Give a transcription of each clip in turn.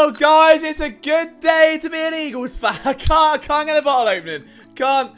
Well, guys, it's a good day to be an Eagles fan. I can't get the bottle opening. Can't.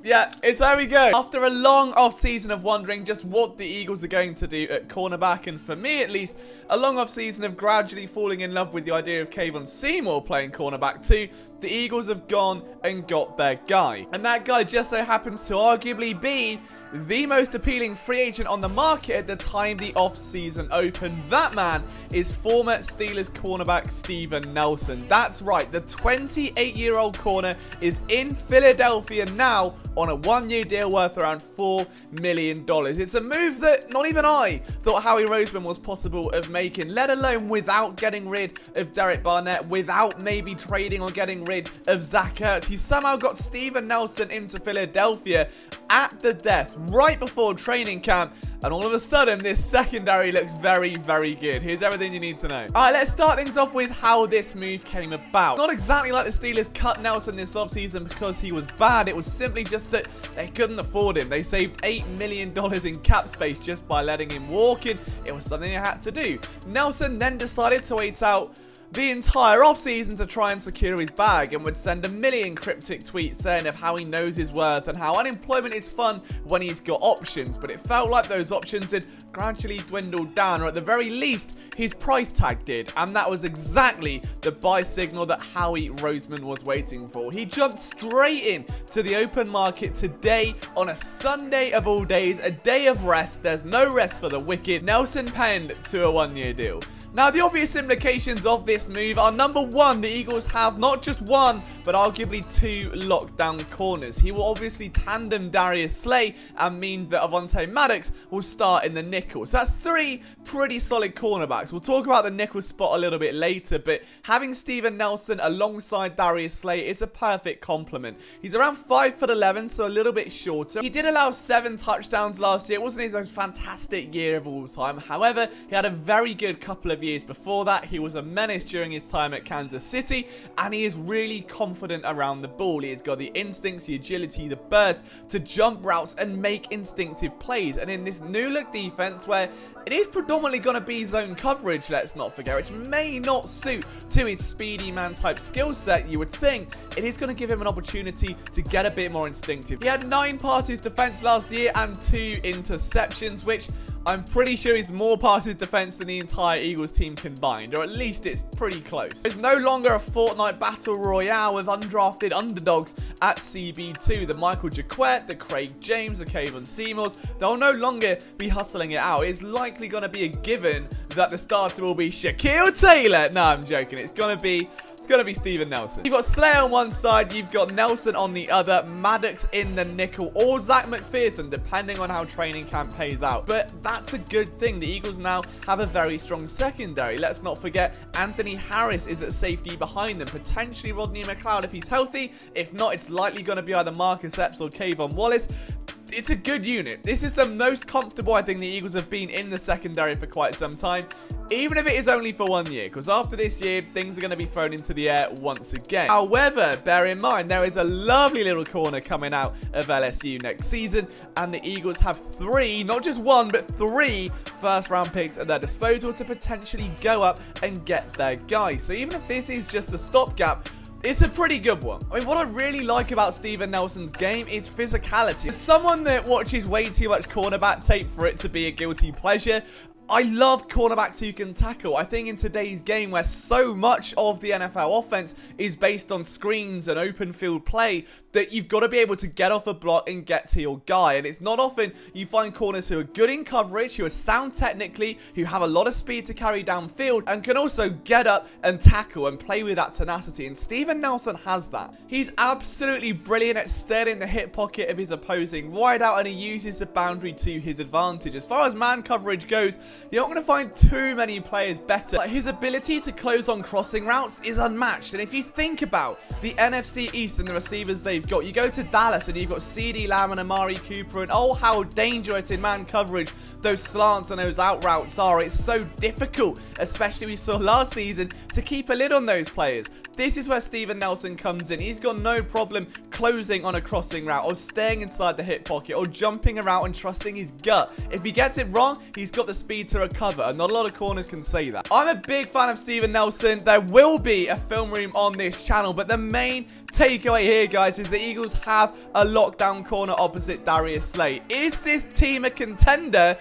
Yeah, it's there we go. After a long off-season of wondering just what the Eagles are going to do at cornerback, and for me at least, a long off-season of gradually falling in love with the idea of Kayvon Seymour playing cornerback too, the Eagles have gone and got their guy. And that guy just so happens to arguably be the most appealing free agent on the market at the time the off-season opened. That man is former Steelers cornerback Steven Nelson. That's right, the 28-year-old corner is in Philadelphia now on a one-year deal worth around $4 million. It's a move that not even I thought Howie Roseman was possible of making, let alone without getting rid of Derek Barnett, without maybe trading or getting rid of Zach Ertz. He somehow got Steven Nelson into Philadelphia at the death, right before training camp, and all of a sudden, this secondary looks very, very good. Here's everything you need to know. All right, let's start things off with how this move came about. Not exactly like the Steelers cut Nelson this offseason because he was bad. It was simply just that they couldn't afford him. They saved $8 million in cap space just by letting him walk in. It was something they had to do. Nelson then decided to wait out the entire offseason to try and secure his bag, and would send a million cryptic tweets saying of how he knows his worth and how unemployment is fun when he's got options. But it felt like those options had gradually dwindled down, or at the very least his price tag did, and that was exactly the buy signal that Howie Roseman was waiting for. He jumped straight in to the open market today on a Sunday of all days, a day of rest. There's no rest for the wicked. Nelson penned to a one-year deal. Now, the obvious implications of this move are, number one, the Eagles have not just one, but arguably two lockdown corners. He will obviously tandem Darius Slay and mean that Avonte Maddox will start in the nickel. So that's three pretty solid cornerbacks. We'll talk about the nickel spot a little bit later, but having Steven Nelson alongside Darius Slay is a perfect complement. He's around 5'11", so a little bit shorter. He did allow 7 touchdowns last year. It wasn't his most fantastic year of all time. However, he had a very good couple of years before that. He was a menace during his time at Kansas City, and he is really confident around the ball. He has got the instincts, the agility, the burst to jump routes and make instinctive plays. And in this new look defense, where it is predominantly going to be zone coverage, let's not forget, which may not suit to his speedy man type skill set, you would think it is going to give him an opportunity to get a bit more instinctive. He had 9 passes defense last year and 2 interceptions, which I'm pretty sure is more passes defense than the entire Eagles team combined, or at least it's pretty close. It's no longer a Fortnite battle royale with undrafted underdogs at CB2. The Michael Jaquette, the Craig James, the Kayvon Seymours, they'll no longer be hustling it out. It's likely going to be a given that the starter will be Shaquille Taylor. No, I'm joking. It's going to be Steven Nelson. You've got Slay on one side, you've got Nelson on the other, Maddox in the nickel, or Zach McPherson, depending on how training camp pays out. But that's a good thing. The Eagles now have a very strong secondary. Let's not forget, Anthony Harris is at safety behind them, potentially Rodney McLeod if he's healthy. If not, it's likely going to be either Marcus Epps or Kayvon Wallace. It's a good unit. This is the most comfortable I think the Eagles have been in the secondary for quite some time, even if it is only for 1 year, because after this year, things are going to be thrown into the air once again. However, bear in mind, there is a lovely little corner coming out of LSU next season, and the Eagles have 3, not just 1, but 3 first-round picks at their disposal to potentially go up and get their guy. So even if this is just a stopgap, it's a pretty good one. I mean, what I really like about Steven Nelson's game is physicality. As someone that watches way too much cornerback tape for it to be a guilty pleasure, I love cornerbacks who can tackle. I think in today's game, where so much of the NFL offense is based on screens and open field play, that you've got to be able to get off a block and get to your guy. And it's not often you find corners who are good in coverage, who are sound technically, who have a lot of speed to carry downfield, and can also get up and tackle and play with that tenacity. And Steven Nelson has that. He's absolutely brilliant at staying in the hip pocket of his opposing wideout, and he uses the boundary to his advantage. As far as man coverage goes, you're not going to find too many players better. But his ability to close on crossing routes is unmatched. And if you think about the NFC East and the receivers they've got, you go to Dallas and you've got CeeDee Lamb and Amari Cooper, and oh, how dangerous in man coverage those slants and those out routes are. It's so difficult, especially we saw last season, to keep a lid on those players. This is where Steven Nelson comes in. He's got no problem closing on a crossing route, or staying inside the hip pocket, or jumping around and trusting his gut. If he gets it wrong, he's got the speed to recover, and not a lot of corners can say that. I'm a big fan of Steven Nelson. There will be a film room on this channel, but the main takeaway here, guys, is the Eagles have a lockdown corner opposite Darius Slay. Is this team a contender?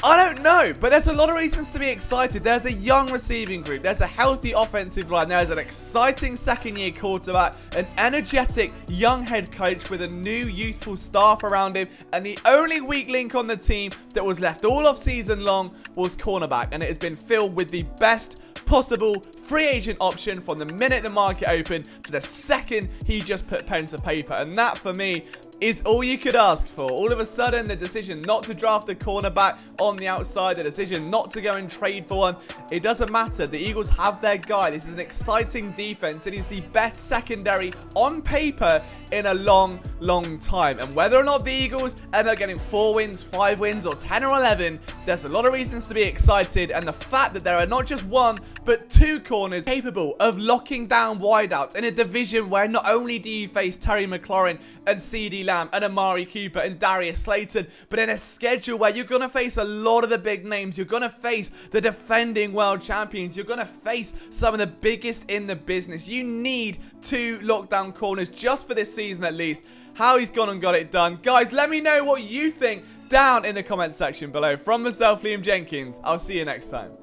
I don't know, but there's a lot of reasons to be excited. There's a young receiving group. There's a healthy offensive line. There's an exciting second-year quarterback, an energetic young head coach with a new youthful staff around him, and the only weak link on the team that was left all off season long was cornerback, and it has been filled with the best possible free agent option from the minute the market opened to the second he just put pen to paper. And that, for me, is all you could ask for. All of a sudden, the decision not to draft a cornerback on the outside, the decision not to go and trade for one, it doesn't matter. The Eagles have their guy. This is an exciting defense. It is the best secondary on paper in a long, long time. And whether or not the Eagles end up getting 4 wins, 5 wins, or 10 or 11, there's a lot of reasons to be excited. And the fact that there are not just 1, but 2 corners capable of locking down wideouts in a division where not only do you face Terry McLaurin and CeeDee Lamb and Amari Cooper and Darius Slayton, but in a schedule where you're going to face a lot of the big names. You're going to face the defending world champions. You're going to face some of the biggest in the business. You need 2 lockdown corners just for this season at least. How he's gone and got it done. Guys, let me know what you think down in the comment section below. From myself, Liam Jenkins, I'll see you next time.